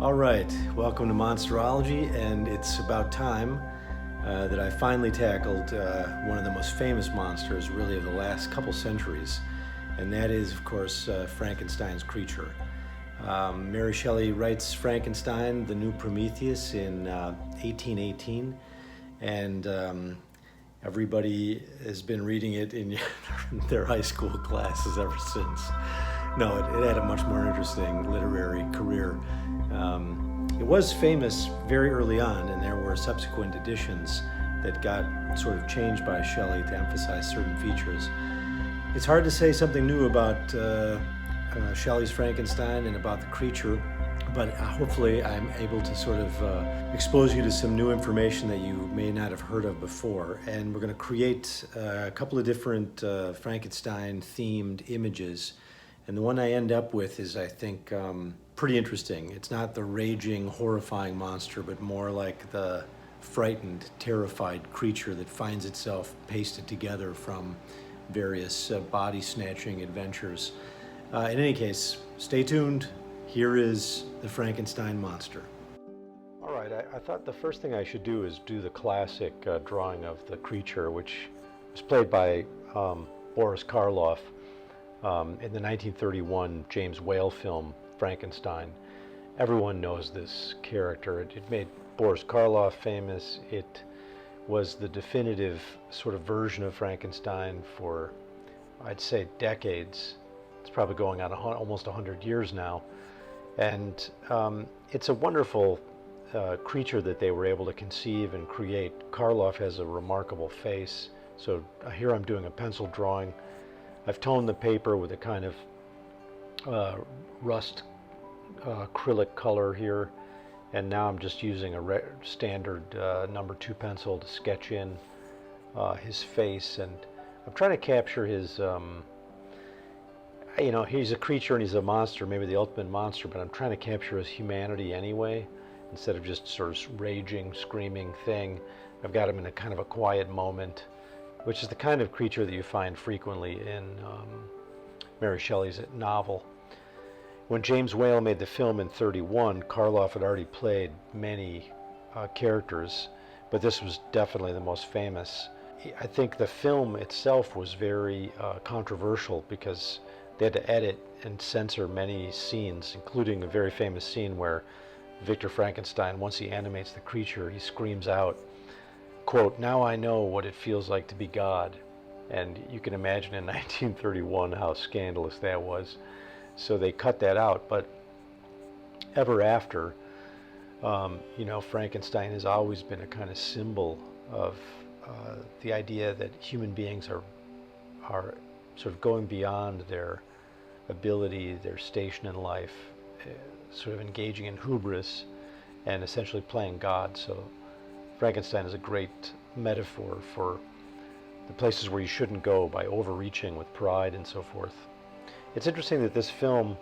All right, welcome to Monsterology, and it's about time that I finally tackled one of the most famous monsters, really, of the last couple centuries, and that is, of course, Frankenstein's creature. Mary Shelley writes Frankenstein, the New Prometheus, in 1818, and everybody has been reading it in their high school classes ever since. No, it had a much more interesting literary career. It was famous very early on, and there were subsequent editions that got sort of changed by Shelley to emphasize certain features. It's hard to say something new about Shelley's Frankenstein and about the creature, but hopefully I'm able to sort of expose you to some new information that you may not have heard of before. And we're going to create a couple of different Frankenstein-themed images. And the one I end up with is, I think, pretty interesting. It's not the raging, horrifying monster, but more like the frightened, terrified creature that finds itself pasted together from various body-snatching adventures. In any case, stay tuned. Here is the Frankenstein monster. All right, I thought the first thing I should do is do the classic drawing of the creature, which was played by Boris Karloff in the 1931 James Whale film, Frankenstein. Everyone knows this character. It made Boris Karloff famous. It was the definitive sort of version of Frankenstein for, I'd say, decades. It's probably going on almost 100 years now. And it's a wonderful creature that they were able to conceive and create. Karloff has a remarkable face. So here I'm doing a pencil drawing. I've toned the paper with a kind of rust acrylic color here, and now I'm just using a standard number 2 pencil to sketch in his face, and I'm trying to capture his he's a creature and he's a monster, maybe the ultimate monster, but I'm trying to capture his humanity anyway, instead of just sort of raging, screaming thing. I've got him in a kind of a quiet moment, which is the kind of creature that you find frequently in Mary Shelley's novel. When James Whale made the film in 1931, Karloff had already played many characters, but this was definitely the most famous. I think the film itself was very controversial because they had to edit and censor many scenes, including a very famous scene where Victor Frankenstein, once he animates the creature, he screams out, quote, "Now I know what it feels like to be God." And you can imagine in 1931 how scandalous that was. So they cut that out, but ever after, Frankenstein has always been a kind of symbol of the idea that human beings are sort of going beyond their ability, their station in life, sort of engaging in hubris and essentially playing God. So Frankenstein is a great metaphor for the places where you shouldn't go by overreaching with pride and so forth. It's interesting that this film,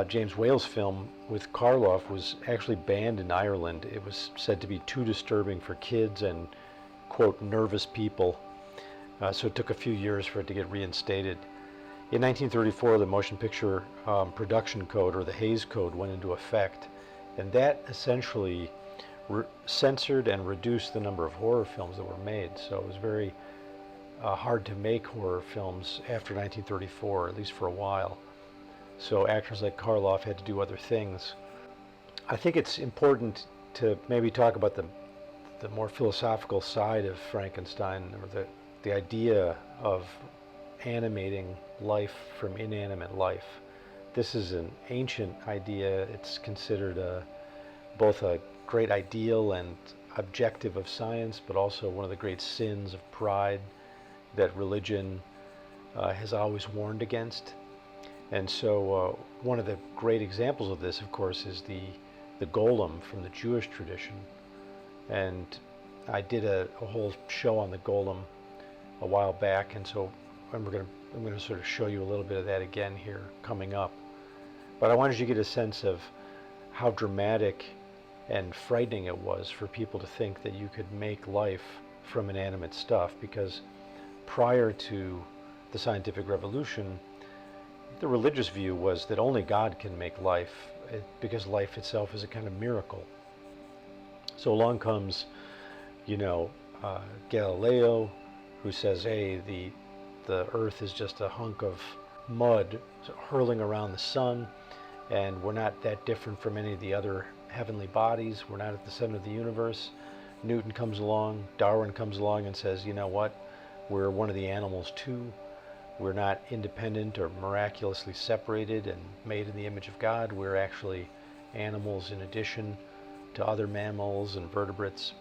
James Whale's film with Karloff, was actually banned in Ireland. It was said to be too disturbing for kids and, quote, nervous people. So it took a few years for it to get reinstated. In 1934, the Motion Picture Production Code, or the Hays Code, went into effect, and that essentially censored and reduced the number of horror films that were made. So it was very hard to make horror films after 1934, at least for a while. So actors like Karloff had to do other things. I think it's important to maybe talk about the more philosophical side of Frankenstein, or the idea of animating life from inanimate life. This is an ancient idea. It's considered both a great ideal and objective of science, but also one of the great sins of pride that religion has always warned against. And so one of the great examples of this, of course, is the Golem from the Jewish tradition. And I did a whole show on the Golem a while back, and so I'm going to sort of show you a little bit of that again here coming up. But I wanted you to get a sense of how dramatic and frightening it was for people to think that you could make life from inanimate stuff, because prior to the scientific revolution, The religious view was that only God can make life, because life itself is a kind of miracle. So along comes, you know, Galileo, who says, hey, the earth is just a hunk of mud hurling around the sun, and we're not that different from any of the other heavenly bodies. We're not at the center of the universe. Newton comes along, Darwin comes along and says, you know what, we're one of the animals too. We're not independent or miraculously separated and made in the image of God. We're actually animals in addition to other mammals and vertebrates.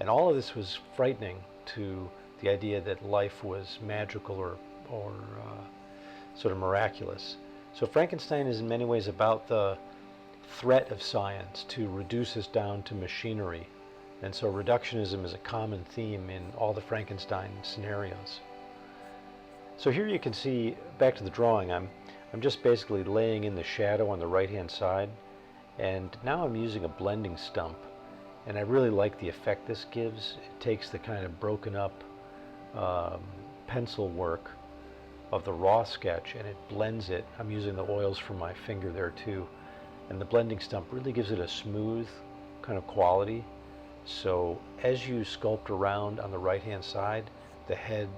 And all of this was frightening to the idea that life was magical or sort of miraculous. So Frankenstein is in many ways about the threat of science to reduce us down to machinery. And so reductionism is a common theme in all the Frankenstein scenarios. So here you can see, back to the drawing, I'm just basically laying in the shadow on the right-hand side, and now I'm using a blending stump, and I really like the effect this gives. It takes the kind of broken up pencil work of the raw sketch and it blends it. I'm using the oils from my finger there too, and the blending stump really gives it a smooth kind of quality. So as you sculpt around on the right-hand side, the head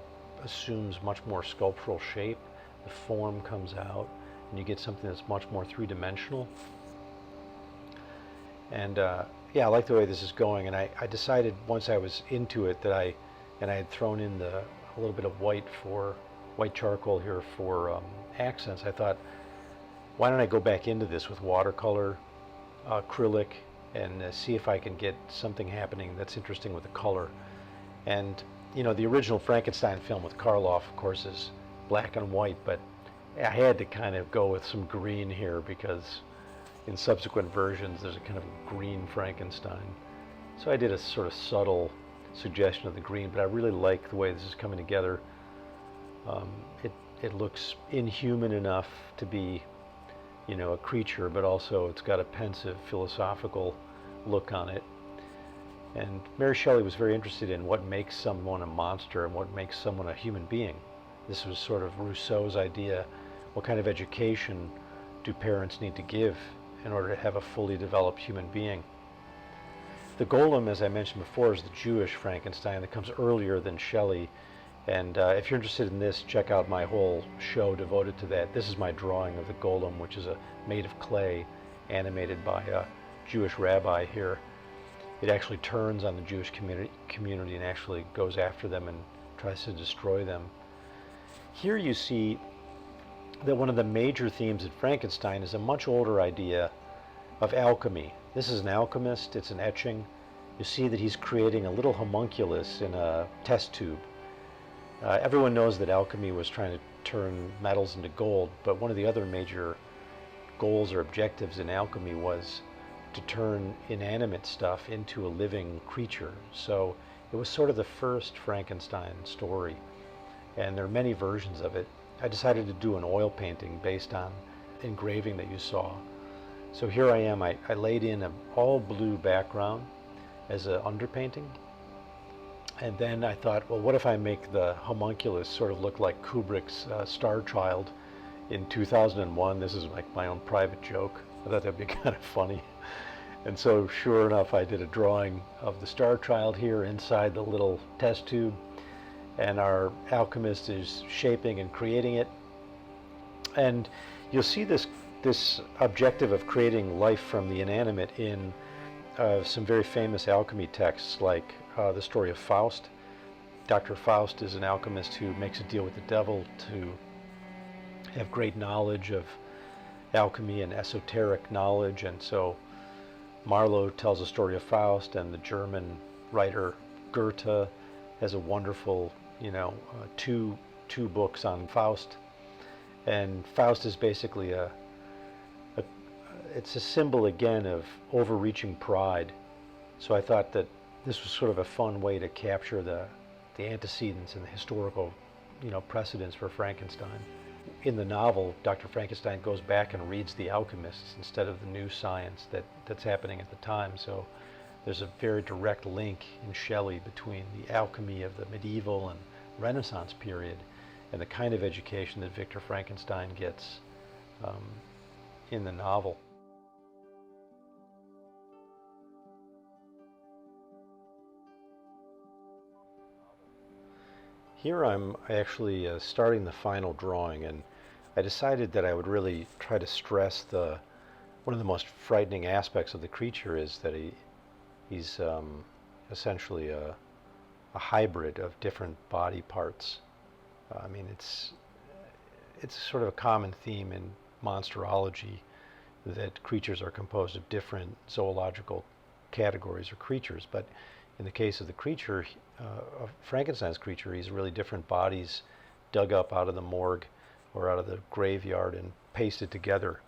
assumes much more sculptural shape, the form comes out, and you get something that's much more three-dimensional. And yeah, I like the way this is going, and I decided once I was into it that I had thrown in a little bit of white charcoal here for accents. I thought, why don't I go back into this with watercolor, acrylic, and see if I can get something happening that's interesting with the color. And you know, the original Frankenstein film with Karloff, of course, is black and white, but I had to kind of go with some green here because in subsequent versions there's a kind of green Frankenstein. So I did a sort of subtle suggestion of the green, but I really like the way this is coming together. It looks inhuman enough to be, you know, a creature, but also it's got a pensive philosophical look on it. And Mary Shelley was very interested in what makes someone a monster and what makes someone a human being. This was sort of Rousseau's idea. What kind of education do parents need to give in order to have a fully developed human being? The Golem, as I mentioned before, is the Jewish Frankenstein that comes earlier than Shelley. And if you're interested in this, check out my whole show devoted to that. This is my drawing of the Golem, which is made of clay, animated by a Jewish rabbi here. It actually turns on the Jewish community and actually goes after them and tries to destroy them. Here you see that one of the major themes in Frankenstein is a much older idea of alchemy. This is an alchemist, it's an etching. You see that he's creating a little homunculus in a test tube. Everyone knows that alchemy was trying to turn metals into gold, but one of the other major goals or objectives in alchemy was to turn inanimate stuff into a living creature. So it was sort of the first Frankenstein story, and there are many versions of it. I decided to do an oil painting based on engraving that you saw. So here I am, I laid in an all blue background as an underpainting, and then I thought, well, what if I make the homunculus sort of look like Kubrick's Star Child in 2001? This is like my own private joke. I thought that'd be kind of funny. And so sure enough, I did a drawing of the Star Child here inside the little test tube, and our alchemist is shaping and creating it. And you'll see this objective of creating life from the inanimate in some very famous alchemy texts, like the story of Faust. Dr. Faust is an alchemist who makes a deal with the devil to have great knowledge of alchemy and esoteric knowledge, and so Marlowe tells the story of Faust, and the German writer Goethe has a wonderful, two books on Faust. And Faust is basically it's a symbol again of overreaching pride. So I thought that this was sort of a fun way to capture the antecedents and the historical, precedents for Frankenstein. In the novel, Dr. Frankenstein goes back and reads The Alchemists instead of the new science that's happening at the time. So there's a very direct link in Shelley between the alchemy of the medieval and Renaissance period and the kind of education that Victor Frankenstein gets in the novel. Here I'm actually starting the final drawing, and I decided that I would really try to stress one of the most frightening aspects of the creature is that he's essentially a hybrid of different body parts. I mean, it's sort of a common theme in monsterology that creatures are composed of different zoological categories or creatures, but in the case of the creature, of Frankenstein's creature, he's really different bodies dug up out of the morgue or out of the graveyard and pasted together.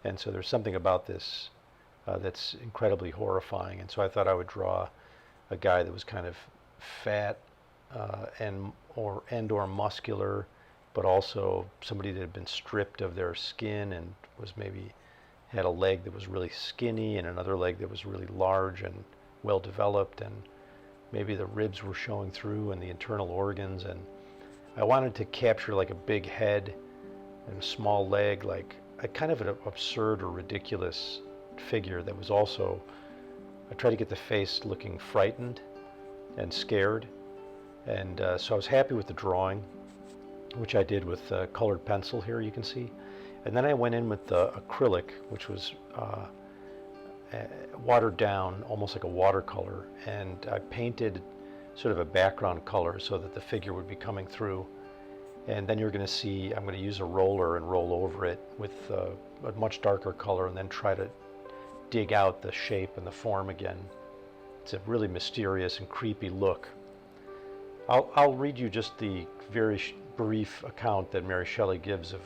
And so there's something about this that's incredibly horrifying. And so I thought I would draw a guy that was kind of fat and or muscular, but also somebody that had been stripped of their skin and was maybe had a leg that was really skinny and another leg that was really large and well developed, and maybe the ribs were showing through and the internal organs. And I wanted to capture like a big head and a small leg, like a kind of an absurd or ridiculous figure that was also, I tried to get the face looking frightened and scared. And so I was happy with the drawing, which I did with colored pencil here, you can see. And then I went in with the acrylic, which was watered down, almost like a watercolor, and I painted sort of a background color so that the figure would be coming through. And then you're going to see, I'm going to use a roller and roll over it with a much darker color and then try to dig out the shape and the form again. It's a really mysterious and creepy look. I'll read you just the very brief account that Mary Shelley gives of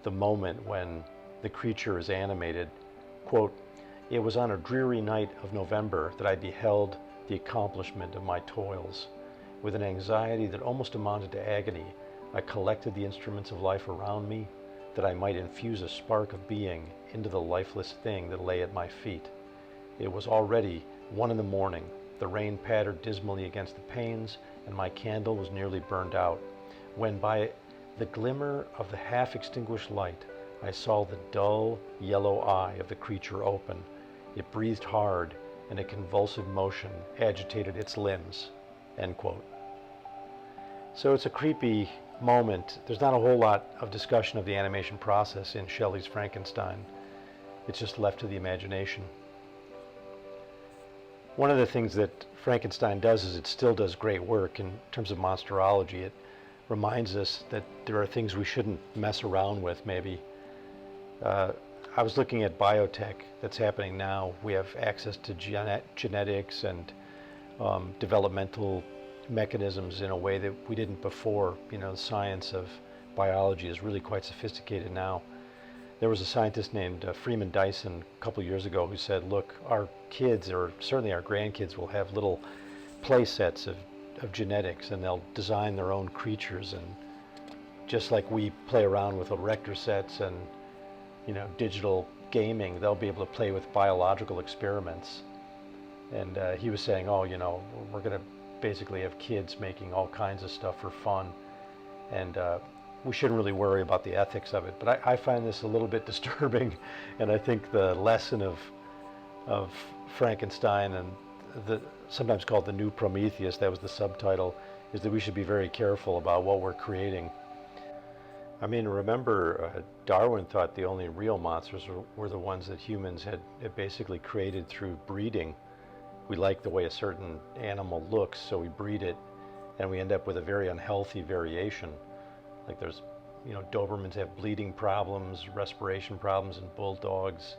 the moment when the creature is animated. Quote, "It was on a dreary night of November that I beheld the accomplishment of my toils. With an anxiety that almost amounted to agony, I collected the instruments of life around me, that I might infuse a spark of being into the lifeless thing that lay at my feet. It was already 1 in the morning. The rain pattered dismally against the panes, and my candle was nearly burned out, when by the glimmer of the half-extinguished light, I saw the dull, yellow eye of the creature open. It breathed hard, and a convulsive motion agitated its limbs." End quote. So it's a creepy moment. There's not a whole lot of discussion of the animation process in Shelley's Frankenstein. It's just left to the imagination. One of the things that Frankenstein does is it still does great work in terms of monsterology. It reminds us that there are things we shouldn't mess around with, maybe. I was looking at biotech that's happening now. We have access to genetics and developmental mechanisms in a way that we didn't before. You know, the science of biology is really quite sophisticated now. There was a scientist named Freeman Dyson a couple years ago who said, look, our kids, or certainly our grandkids, will have little play sets of genetics, and they'll design their own creatures, and just like we play around with erector sets and, you know, digital gaming, they'll be able to play with biological experiments. And he was saying, oh, you know, we're going to basically have kids making all kinds of stuff for fun, and we shouldn't really worry about the ethics of it. But I find this a little bit disturbing, and I think the lesson of Frankenstein, and sometimes called the New Prometheus, that was the subtitle, is that we should be very careful about what we're creating. I mean, remember, Darwin thought the only real monsters were the ones that humans had basically created through breeding. We like the way a certain animal looks, so we breed it, and we end up with a very unhealthy variation. Like there's, you know, Dobermans have bleeding problems, respiration problems in bulldogs.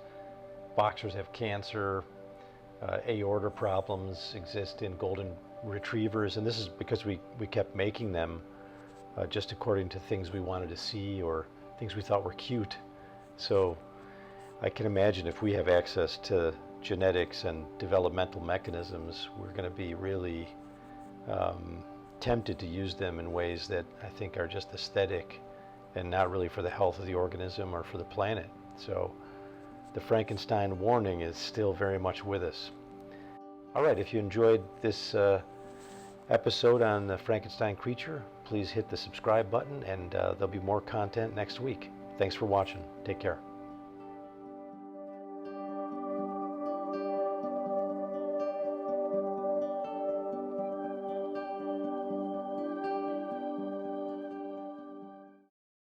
Boxers have cancer. Aorta problems exist in golden retrievers, and this is because we kept making them just according to things we wanted to see or things we thought were cute. So I can imagine if we have access to genetics and developmental mechanisms, we're going to be really tempted to use them in ways that I think are just aesthetic and not really for the health of the organism or for the planet. So the Frankenstein warning is still very much with us. All right, if you enjoyed this episode on the Frankenstein creature, please hit the subscribe button, and there'll be more content next week. Thanks for watching. Take care.